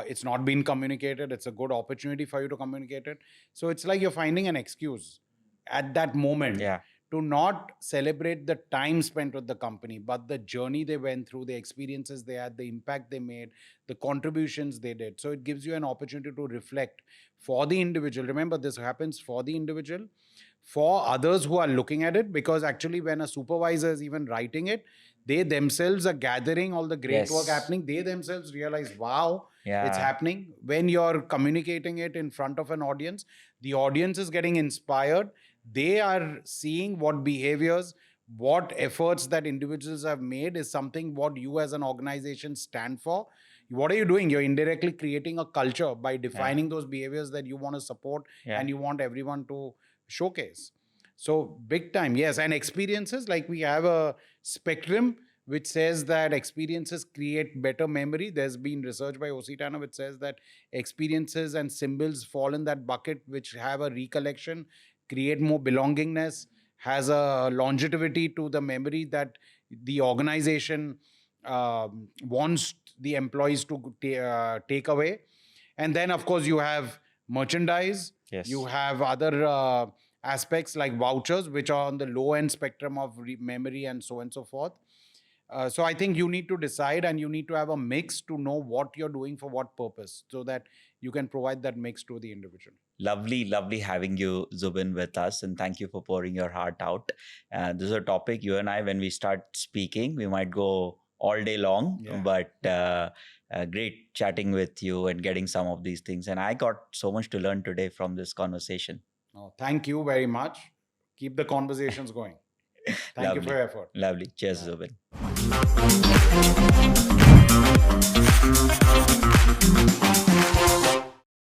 it's not been communicated. It's a good opportunity for you to communicate it. So it's like you're finding an excuse at that moment to not celebrate the time spent with the company, but the journey they went through, the experiences they had, the impact they made, the contributions they did. So it gives you an opportunity to reflect for the individual. Remember, this happens for the individual, for others who are looking at it, because actually when a supervisor is even writing it, they themselves are gathering all the great work happening. They themselves realize, wow, it's happening. When you're communicating it in front of an audience, the audience is getting inspired. They are seeing what behaviors, what efforts that individuals have made is something what you as an organization stand for. What are you doing? You're indirectly creating a culture by defining those behaviors that you want to support and you want everyone to showcase. So big time, yes. And experiences, like we have a spectrum which says that experiences create better memory. There's been research by O.C. Tanner which says that experiences and symbols fall in that bucket, which have a recollection, create more belongingness, has a longevity to the memory that the organization wants the employees to take away. And then, of course, you have merchandise. Yes. You have other aspects like vouchers, which are on the low end spectrum of memory and so on and so forth. So I think you need to decide, and you need to have a mix to know what you're doing for what purpose, so that you can provide that mix to the individual. Lovely having you, Zubin, with us, and thank you for pouring your heart out. This is a topic you and I, when we start speaking, we might go all day long, but great chatting with you and getting some of these things. And I got so much to learn today from this conversation. Oh, thank you very much. Keep the conversations going. Thank you for your effort. Lovely. Cheers, Zubin.